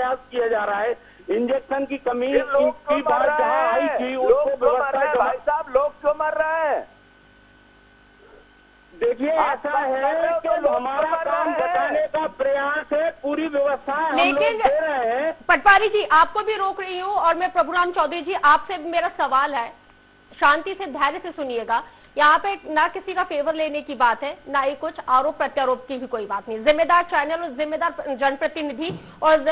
प्रयास किया जा रहा है। इंजेक्शन की कमी की बात जहाँ आई थी उसको व्यवस्था, भाई साहब लोग क्यों मर रहे हैं? देखिए ऐसा है कि हमारा काम बताने का प्रयास है, पूरी व्यवस्था हम लोग दे रहे हैं। पटवारी जी आपको भी रोक रही हूँ और मैं प्रभुराम चौधरी जी आपसे मेरा सवाल है, शांति से धैर्य से सुनिएगा। यहाँ पे ना किसी का फेवर लेने की बात है, ना ही कुछ आरोप प्रत्यारोप की भी कोई बात नहीं। जिम्मेदार चैनल और जिम्मेदार जनप्रतिनिधि और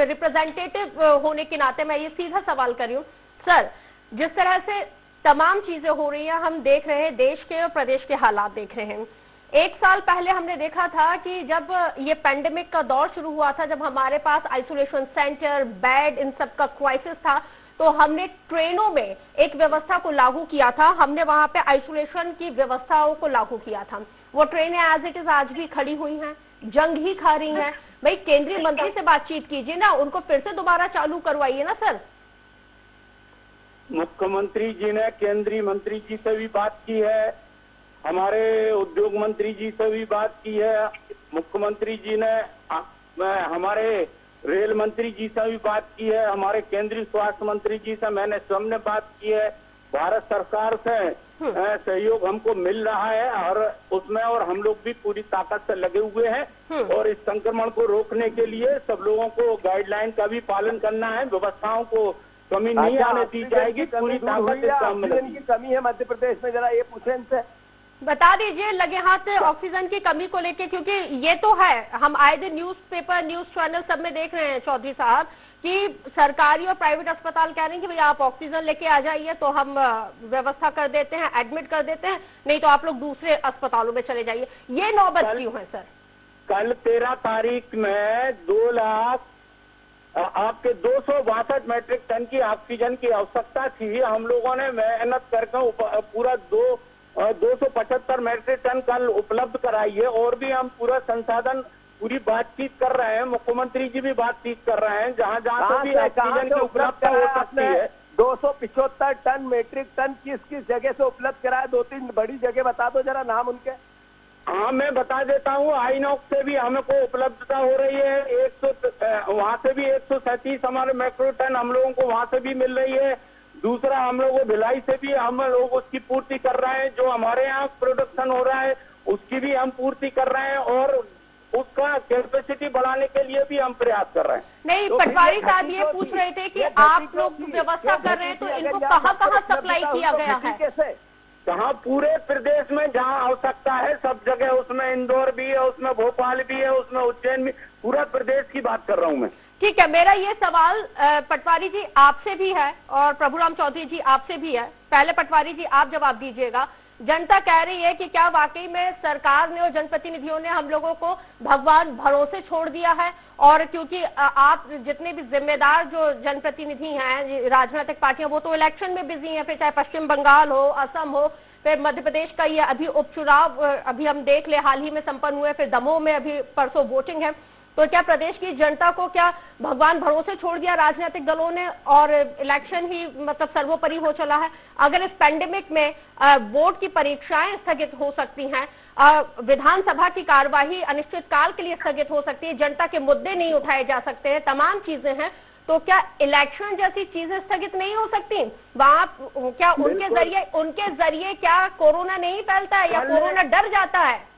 रिप्रेजेंटेटिव होने के नाते मैं ये सीधा सवाल कर रही हूँ सर, जिस तरह से तमाम चीजें हो रही हैं, हम देख रहे हैं देश के और प्रदेश के हालात देख रहे हैं। एक साल पहले हमने देखा था कि जब ये पैंडेमिक का दौर शुरू हुआ था, जब हमारे पास आइसोलेशन सेंटर, बेड, इन सब का क्राइसिस था, तो हमने ट्रेनों में एक व्यवस्था को लागू किया था। हमने वहां पे आइसोलेशन की व्यवस्थाओं को लागू किया था। वो ट्रेनें एज इट इज आज भी खड़ी हुई हैं, जंग ही खा रही हैं। भाई केंद्रीय मंत्री से बातचीत कीजिए ना, उनको फिर से दोबारा चालू करवाइए ना सर। मुख्यमंत्री जी ने केंद्रीय मंत्री जी से भी बात की है, हमारे उद्योग मंत्री जी से भी बात की है, मुख्यमंत्री जी ने हमारे रेल मंत्री जी से भी बात की है, हमारे केंद्रीय स्वास्थ्य मंत्री जी से मैंने स्वयं ने बात की है। भारत सरकार से सहयोग हमको मिल रहा है और उसमें और हम लोग भी पूरी ताकत से लगे हुए हैं और इस संक्रमण को रोकने के लिए सब लोगों को गाइडलाइन का भी पालन करना है, व्यवस्थाओं को कमी नहीं आने दी जाएगी, पूरी ताकत इस काम में की कमी है मध्य प्रदेश में, जरा ये पूछें इनसे। बता दीजिए लगे हाथ ऑक्सीजन की कमी को लेके, क्योंकि ये तो है हम आए दिन न्यूज़पेपर, न्यूज चैनल सब में देख रहे हैं चौधरी साहब कि सरकारी और प्राइवेट अस्पताल कह रहे हैं कि भैया आप ऑक्सीजन लेके आ जाइए तो हम व्यवस्था कर देते हैं, एडमिट कर देते हैं, नहीं तो आप लोग दूसरे अस्पतालों में चले जाइए। ये नौबत क्यों है सर? कल 13 तारीख में 2 लाख आपके 262 मैट्रिक टन की ऑक्सीजन की आवश्यकता थी। हम लोगों ने मेहनत करके पूरा 275 मैट्रिक टन कल उपलब्ध कराई है और भी हम पूरा संसाधन पूरी बातचीत कर रहे हैं, मुख्यमंत्री जी भी बातचीत कर रहे हैं, जहां जहां से भी ऑक्सीजन की उपलब्धता हो सकती है। 275 टन मैट्रिक टन किस किस जगह से उपलब्ध कराया? 2-3 बड़ी जगह बता दो जरा नाम उनके। हाँ मैं बता देता हूँ, आईनॉक्स से भी हमको उपलब्धता हो रही है, वहाँ से भी 137 हमारे मैक्रो टन हम लोगों को वहाँ से भी मिल रही है। दूसरा हम लोग भिलाई से भी हम लोग उसकी पूर्ति कर रहे हैं, जो हमारे यहाँ प्रोडक्शन हो रहा है उसकी भी हम पूर्ति कर रहे हैं और उसका कैपेसिटी बढ़ाने के लिए भी हम प्रयास कर रहे हैं। नहीं तो पटवारी साहब ये पूछ रहे थे कि आप लोग व्यवस्था कर रहे हैं तो इनको कहाँ कहाँ सप्लाई किया गया है? कैसे? कहाँ पूरे प्रदेश में जहाँ आवश्यकता है सब जगह, उसमें इंदौर भी है, उसमें भोपाल भी है, उसमें उज्जैन भी, पूरा प्रदेश की बात कर रहा हूँ मैं। ठीक है, मेरा ये सवाल पटवारी जी आपसे भी है और प्रभुराम चौधरी जी आपसे भी है। पहले पटवारी जी आप जवाब दीजिएगा। जनता कह रही है कि क्या वाकई में सरकार ने और जनप्रतिनिधियों ने हम लोगों को भगवान भरोसे छोड़ दिया है? और क्योंकि आप जितने भी जिम्मेदार जो जनप्रतिनिधि हैं, राजनीतिक पार्टियां, वो तो इलेक्शन में बिजी हैं, फिर चाहे पश्चिम बंगाल हो, असम हो, फिर मध्य प्रदेश का ये अभी उपचुनाव अभी हम देख ले हाल ही में संपन्न हुए, फिर दमोह में अभी परसों वोटिंग है। तो क्या प्रदेश की जनता को क्या भगवान भरोसे छोड़ दिया राजनीतिक दलों ने और इलेक्शन ही मतलब सर्वोपरि हो चला है? अगर इस पैंडेमिक में वोट की परीक्षाएं स्थगित हो सकती हैं, विधानसभा की कार्यवाही अनिश्चित काल के लिए स्थगित हो सकती है, जनता के मुद्दे नहीं उठाए जा सकते हैं, तमाम चीजें हैं, तो क्या इलेक्शन जैसी चीजें स्थगित नहीं हो सकती? वहां क्या उनके जरिए क्या कोरोना नहीं फैलता है या कोरोना डर जाता है?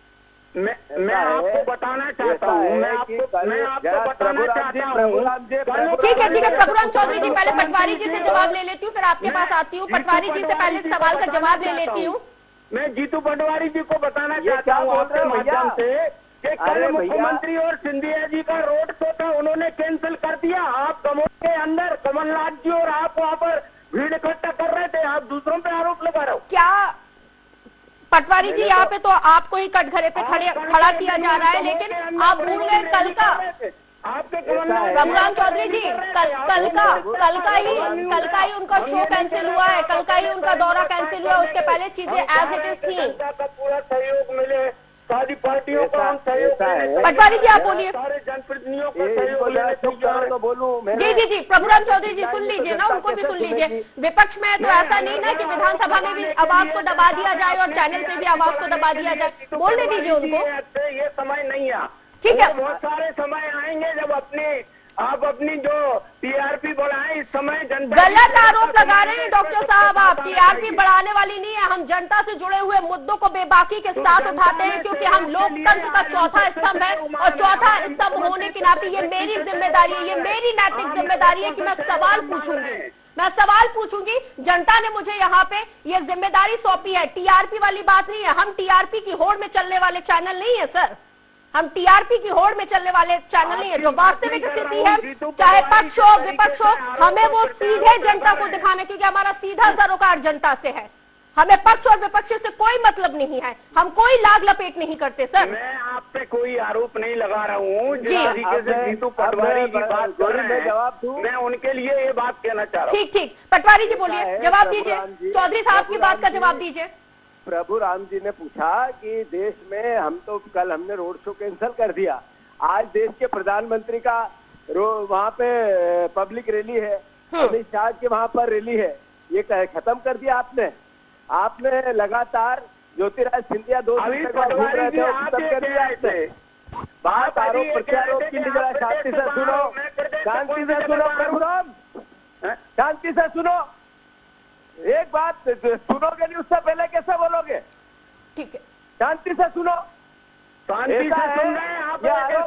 मैं आपको बताना चाहता हूँ, मैं आपको बताना चाहता हूँ। ठीक है प्रभुराम चौधरी जी, पहले पटवारी जी से जवाब ले लेती हूँ, फिर आपके पास आती हूँ। पटवारी जी से पहले सवाल का जवाब ले लेती हूँ। मैं जीतू पटवारी जी को बताना चाहता हूँ आपके माध्यम से कि कल मुख्यमंत्री और सिंधिया जी का रोड शो था, उन्होंने कैंसिल कर दिया। आप दमोह के अंदर कमलनाथ जी और आप वहाँ पर भीड़ इकट्ठा कर रहे थे, आप दूसरों पे आरोप लगा रहे हो। क्या पटवारी जी यहाँ पे तो आपको ही कटघरे पे खड़ा किया जा रहा है, लेकिन आप भूल गए कल का प्रभुराम चौधरी जी, कल का ही उनका शो कैंसिल हुआ है, कल का ही उनका दौरा कैंसिल हुआ है। उसके पहले चीजें एज इट इज थी। पूरा सहयोग मिले, सारी पार्टियों को हम सहयोग। पटवारी जी आप बोलिए। सारे जनप्रतिनिधियों को सहयोग बोलूं। जी प्रभुराम चौधरी जी सुन लीजिए ना, उनको भी सुन लीजिए। विपक्ष में तो ऐसा नहीं ना कि विधानसभा में भी आवाज को दबा दिया जाए और चैनल पे भी आवाज को दबा दिया जाए, बोलने दीजिए उनको। ये समय नहीं है, ठीक है, बहुत सारे समय आएंगे जब अपने आप अपनी जो टीआरपी बढ़ाएं इस समय जनता गलत आरोप लगा रहे हैं डॉक्टर साहब। आप टीआरपी बढ़ाने वाली नहीं है, हम जनता से जुड़े हुए मुद्दों को बेबाकी के साथ उठाते हैं, क्योंकि हम लोकतंत्र का चौथा स्तंभ है और चौथा स्तंभ होने के नाते ये मेरी जिम्मेदारी है, ये मेरी नैतिक जिम्मेदारी है कि मैं सवाल पूछूंगी। जनता ने मुझे यहाँ पे ये जिम्मेदारी सौंपी है। टीआरपी वाली बात नहीं है, हम टीआरपी की होड़ में चलने वाले चैनल नहीं है सर, हम टीआरपी की होड़ में चलने वाले चैनल नहीं है। जो वास्तविक स्थिति है, चाहे पक्ष हो विपक्ष हो, हमें वो सीधे जनता को दिखाना, क्योंकि हमारा सीधा सरोकार जनता से है। हमें पक्ष और विपक्ष से कोई मतलब नहीं है, हम कोई लाग लपेट नहीं करते सर। मैं आप पे कोई आरोप नहीं लगा रहा हूँ। जिस तरीके से जीतू पटवारी की बात कर रहे हैं, जवाब दूं, मैं उनके लिए ये बात कहना चाह रहा हूँ। ठीक, पटवारी जी बोलिए, जवाब दीजिए, चौधरी साहब की बात का जवाब दीजिए। प्रभु राम जी ने पूछा कि देश में कल हमने रोड शो कैंसिल कर दिया, आज देश के प्रधानमंत्री का वहाँ पे पब्लिक रैली है, अमित शाह की वहाँ पर रैली है, ये खत्म कर दिया आपने लगातार ज्योतिराज सिंधिया 2 दिन तक घूम रहे थे, खत्म कर दिया आपने। बात आरोप प्रत्यारोप की निगरानी शांति से सुनो, प्रभुराम शांति से सुनो, एक बात सुनोगे नहीं उससे पहले कैसे बोलोगे? ठीक है, शांति से सुनो। शांति से सुन रहे हैं आप,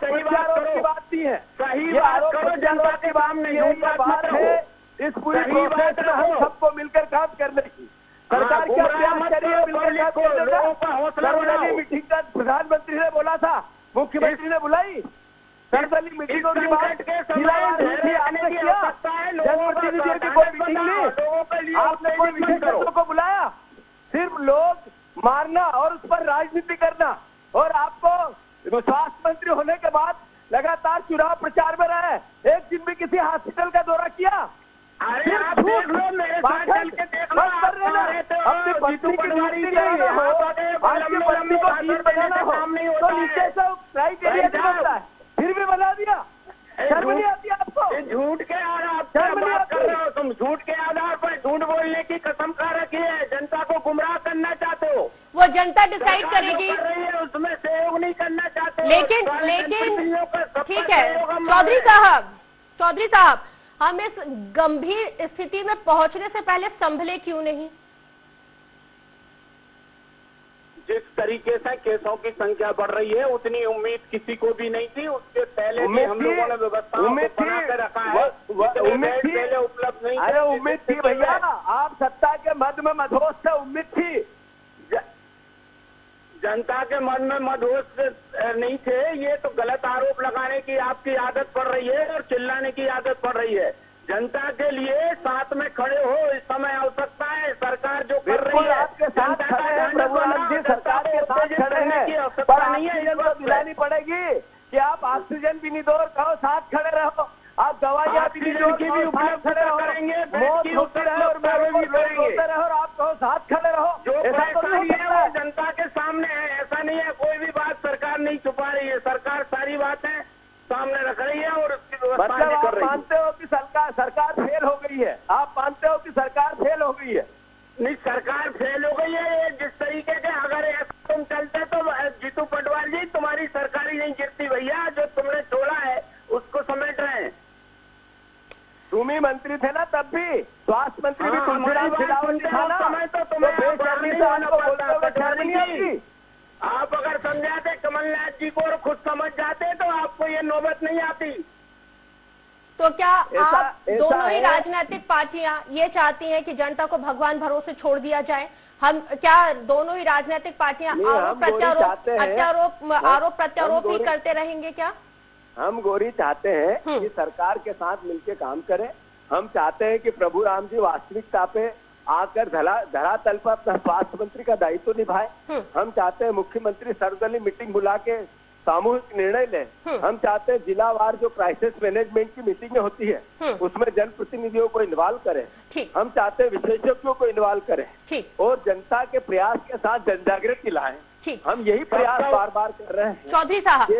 सही बात नहीं है, सही बात करो, जनता के सामने बात है। इस पूरी प्रोसेस में हम सबको मिलकर काम करने की सरकार क्या प्रयास करिए, मिलकर सर्वदलीय मीटिंग का प्रधानमंत्री ने बोला था, मुख्यमंत्री ने बुलाई सर्वदलीय मीटिंगों की बात, आपने किया जनप्रतिनिधियों की कोई मीटिंग नहीं, आपने कोई विशेषज्ञों को बुलाया, सिर्फ लोग मारना और उस पर राजनीति करना। और आपको स्वास्थ्य मंत्री होने के बाद लगातार चुनाव प्रचार में रहे, एक दिन भी किसी हॉस्पिटल का दौरा किया? अरे आप देख लो, मेरे साथ चल के देख लो, अपनी पत्नी की ड्यूटी नहीं हो, आपकी पत्नी को चीज बनाना हो तो नीचे से क्राइटेरिया नहीं बनता है, फिर भी बना दिया। शर्म नहीं आती आपको? झूठ के आधार पर बात कर रहे हो तुम, झूठ के आधार पर झूठ बोलने की कसम खा रखी है, जनता को गुमराह करना चाहते हो। वो जनता डिसाइड करेगी, उसमें सहयोग नहीं करना चाहते। लेकिन ठीक है चौधरी साहब, हम इस गंभीर स्थिति में पहुंचने से पहले संभले क्यों नहीं? जिस तरीके से केसों की संख्या बढ़ रही है, उतनी उम्मीद किसी को भी नहीं थी। उसके पहले भी हम लोगों ने व्यवस्थाओं को बना कर रखा है, पहले उपलब्ध नहीं। अरे उम्मीद थी भैया, आप सत्ता के मद में मधोस से उम्मीद थी, जनता के मन में मधोस नहीं थे। ये तो गलत आरोप लगाने की आपकी आदत पड़ रही है और चिल्लाने की आदत पड़ रही है। जनता के लिए साथ में खड़े हो, इस समय आवश्यकता है। सरकार जो कर रही है आपके साथ खड़े हैं, प्रभुनंद जी सरकार के साथ खड़े हैं, पर नहीं है, ये बात दिलानी पड़ेगी कि आप ऑक्सीजन भी नहीं दो और कहो साथ खड़े रहो, आप दवाइयाँ भी नहीं दो की भी उपलब्ध खड़े रहो, मौत होती रहे और होते रहे और आप कहो साथ खड़े रहो। ऐसा तो नहीं है, जनता के सामने है, ऐसा नहीं है। कोई भी बात सरकार नहीं छुपा रही है, सरकार सारी बातें सामने रख रही है और उसकी व्यवस्था कर रही है। आप मानते हो कि सरकार फेल हो गई है? आप मानते हो कि सरकार फेल हो गई है? नहीं, सरकार फेल हो गई है। जिस तरीके से अगर ऐसा तुम चलते तो जीतू पटवारी जी, तुम्हारी सरकार ही नहीं गिरती भैया। जो तुमने छोड़ा है उसको समेट रहे हैं। तुम ही मंत्री थे ना तब भी, स्वास्थ्य मंत्री भी तुलसीराम सिलावट था ना, समय तो तुम्हें आप अगर समझाते कमलनाथ जी को और खुद समझ जाते तो आपको ये नौबत नहीं आती। तो क्या आप दोनों ही राजनीतिक पार्टियां ये चाहती हैं कि जनता को भगवान भरोसे छोड़ दिया जाए? हम क्या दोनों ही राजनीतिक पार्टियां आरोप प्रत्यारोप ही करते रहेंगे क्या? हम गोरी चाहते हैं कि सरकार के साथ मिलकर काम करें। हम चाहते हैं कि प्रभु राम जी वास्तविकता पे आकर धरातल पर अपना स्वास्थ्य मंत्री का दायित्व निभाए। हम चाहते हैं मुख्यमंत्री सर्वदलीय मीटिंग बुला के सामूहिक निर्णय लें। हम चाहते हैं जिलावार जो क्राइसिस मैनेजमेंट की मीटिंगें होती है उसमें जनप्रतिनिधियों को इन्वॉल्व करें। हम चाहते हैं विशेषज्ञों को इन्वॉल्व करें और जनता के प्रयास के साथ जनजागृति लाएं। हम यही प्रयास बार बार कर रहे हैं। चौधरी साहब,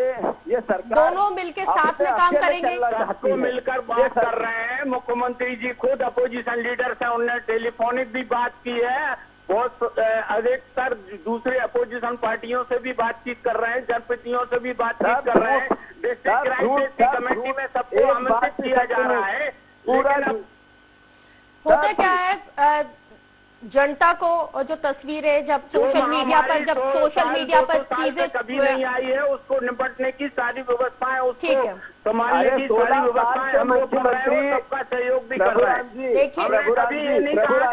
ये सरकार दोनों मिलकर साथ में काम करेंगे, सबको मिलकर बात कर रहे हैं। मुख्यमंत्री जी खुद अपोजिशन लीडर से उन्होंने टेलीफोनिक भी बात की है बहुत अधिकतर दूसरे अपोजिशन पार्टियों से भी बातचीत कर रहे हैं, जनप्रतिनिधियों से भी बातचीत कर रहे हैं, डिस्ट्रिक्ट क्राइसिस कमेटी में सबको आमंत्रित किया जा रहा है। लेकिन होता क्या है, जनता को जो तस्वीरें जब सोशल मीडिया पर चीजें कभी नहीं आई है, उसको निपटने की सारी व्यवस्थाएं, उसको संभालने की सारी व्यवस्थाएं हम लोग कर रहे हैं, सबका सहयोग भी कर रहे हैं। देखिए,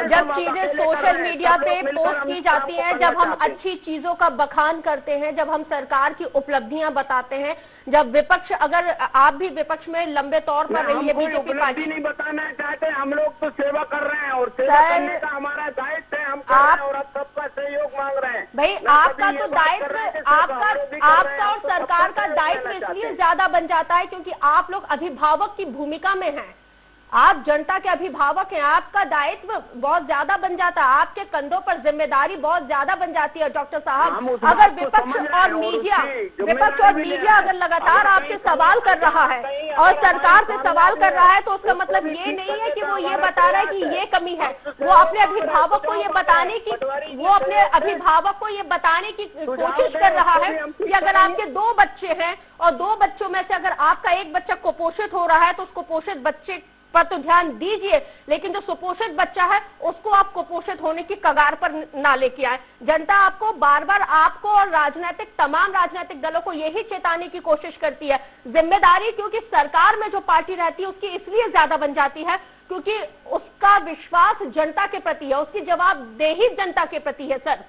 जब चीजें सोशल मीडिया पे पोस्ट की जाती हैं, जब हम अच्छी चीजों का बखान करते हैं, जब हम सरकार की उपलब्धियां बताते हैं, जब विपक्ष, अगर आप भी विपक्ष में लंबे तौर पर रही है बीजेपी पार्टी, नहीं बताना चाहते, हम लोग तो सेवा कर रहे हैं और सेवा करने का हमारा दायित्व है, हम कर रहे हैं और आप सबका सहयोग मांग रहे हैं। भाई आपका तो दायित्व, आपका और सरकार का दायित्व इसलिए ज्यादा बन जाता है क्योंकि आप लोग अभिभावक की भूमिका में हैं, आप जनता के अभिभावक हैं, आपका दायित्व बहुत ज्यादा बन जाता है, आपके कंधों पर जिम्मेदारी बहुत ज्यादा बन जाती है। डॉक्टर साहब, अगर विपक्ष और मीडिया अगर लगातार आपसे सवाल कर रहा है और सरकार से सवाल कर रहा है, तो उसका मतलब ये नहीं है कि वो ये बता रहा है कि ये कमी है, वो अपने अभिभावक को ये बताने की कोशिश कर रहा है कि अगर आपके 2 बच्चे हैं और 2 बच्चों में से अगर आपका एक बच्चा कुपोषित हो रहा है तो उस कुपोषित बच्चे पर तो ध्यान दीजिए, लेकिन जो सुपोषित बच्चा है उसको आप कुपोषित होने की कगार पर ना लेके आए। जनता आपको बार बार, आपको और तमाम राजनीतिक दलों को यही चेताने की कोशिश करती है। जिम्मेदारी क्योंकि सरकार में जो पार्टी रहती है उसकी इसलिए ज्यादा बन जाती है क्योंकि उसका विश्वास जनता के प्रति है, उसकी जवाबदेही जनता के प्रति है सर,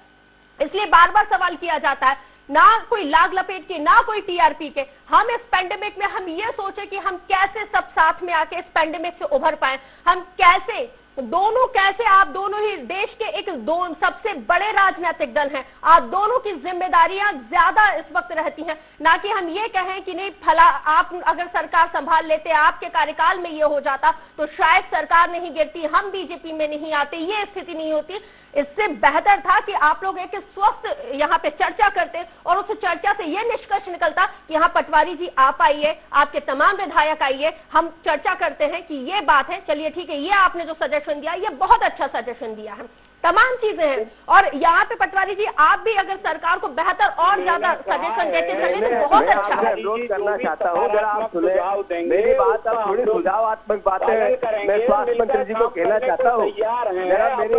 इसलिए बार बार सवाल किया जाता है। ना कोई लाग लपेट के, ना कोई टीआरपी के, हम इस पेंडेमिक में हम ये सोचे कि हम कैसे सब साथ में आके इस पेंडेमिक से उभर पाए, हम कैसे आप दोनों ही देश के सबसे बड़े राजनीतिक दल हैं, आप दोनों की जिम्मेदारियां ज्यादा इस वक्त रहती हैं, ना कि हम ये कहें कि नहीं फला आप अगर सरकार संभाल लेते, आपके कार्यकाल में ये हो जाता तो शायद सरकार नहीं गिरती, हम बीजेपी में नहीं आते, ये स्थिति नहीं होती। इससे बेहतर था कि आप लोग एक स्वस्थ यहाँ पे चर्चा करते और उस चर्चा से ये निष्कर्ष निकलता कि यहाँ पटवारी जी आप आइए, आपके तमाम विधायक आइए, हम चर्चा करते हैं कि ये बात है, चलिए ठीक है, ये आपने जो सजेशन दिया ये बहुत अच्छा सजेशन दिया है, तमाम चीजें हैं। और यहाँ पे पटवारी जी आप भी अगर सरकार को बेहतर और ज्यादा सजेशन देते चले तो बहुत अच्छा है। अनुरोध करना चाहता हूँ, अगर आप सुने मेरी बात, आप थोड़ी सुझावात्मक बातें मैं स्वास्थ्य मंत्री जी को कहना चाहता हूँ।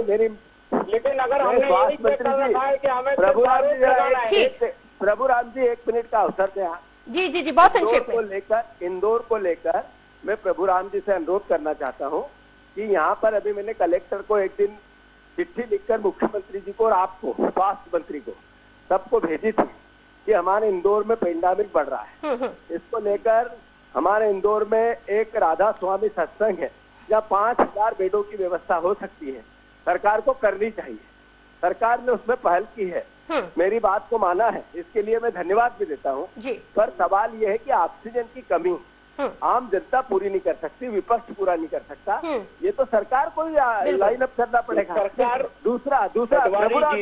मेरी लेकिन अगर हमने यही कर रखा है कि हमें प्रभुराम जी 1 मिनट का अवसर दें। जी बहुत संक्षेप में। इंदौर को लेकर मैं प्रभुराम जी से अनुरोध करना चाहता हूं कि यहाँ पर अभी मैंने कलेक्टर को एक दिन चिट्ठी लिखकर मुख्यमंत्री जी को और आपको, स्वास्थ्य मंत्री को, सबको भेजी थी कि हमारे इंदौर में पेंडेमिक बढ़ रहा है। इसको लेकर हमारे इंदौर में एक राधा स्वामी सत्संग है जहाँ 5000 बेडों की व्यवस्था हो सकती है, सरकार को करनी चाहिए, सरकार ने उसमें पहल की है, मेरी बात को माना है, इसके लिए मैं धन्यवाद भी देता हूँ। पर सवाल यह है कि ऑक्सीजन की कमी आम जनता पूरी नहीं कर सकती, विपक्ष पूरा नहीं कर सकता, ये तो सरकार को ही लाइन अप करना पड़ेगा। सरकार दूसरा प्रभुराम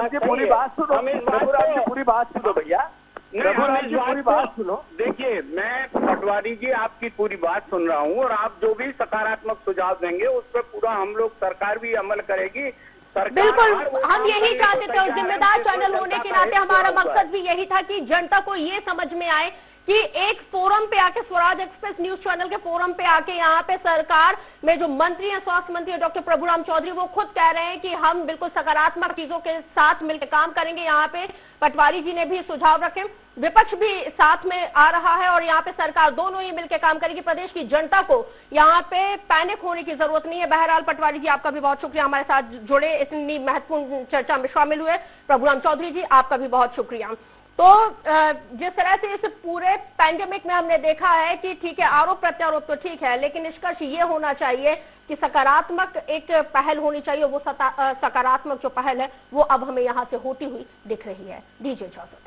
जी पूरी बात सुनो, प्रभुराम जी पूरी बात सुनो भैया, प्रभुराम जी पूरी बात सुनो। देखिए, मैं पटवारी जी आपकी पूरी बात सुन रहा हूँ और आप जो भी सकारात्मक सुझाव देंगे उस पर पूरा हम लोग, सरकार भी अमल करेगी। बिल्कुल, हम यही चाहते थे और जिम्मेदार चैनल होने के नाते हमारा मकसद भी यही था कि जनता को ये समझ में आए कि एक फोरम पे आके, स्वराज एक्सप्रेस न्यूज चैनल के फोरम पे आके यहाँ पे सरकार में जो मंत्री हैं, स्वास्थ्य मंत्री डॉक्टर प्रभुराम चौधरी, वो खुद कह रहे हैं कि हम बिल्कुल सकारात्मक चीजों के साथ मिलकर काम करेंगे। यहाँ पे पटवारी जी ने भी सुझाव रखे, विपक्ष भी साथ में आ रहा है और यहाँ पे सरकार दोनों ही मिलकर काम करेगी। प्रदेश की जनता को यहाँ पे पैनिक होने की जरूरत नहीं है। बहरहाल पटवारी जी आपका भी बहुत शुक्रिया, हमारे साथ जुड़े, इतनी महत्वपूर्ण चर्चा में शामिल हुए। प्रभुराम चौधरी जी आपका भी बहुत शुक्रिया। तो जिस तरह से इस पूरे पैंडेमिक में हमने देखा है कि ठीक है, आरोप प्रत्यारोप तो ठीक है, लेकिन निष्कर्ष ये होना चाहिए कि सकारात्मक एक पहल होनी चाहिए। वो सकारात्मक जो पहल है वो अब हमें यहाँ से होती हुई दिख रही है। दीजिए इजाजत।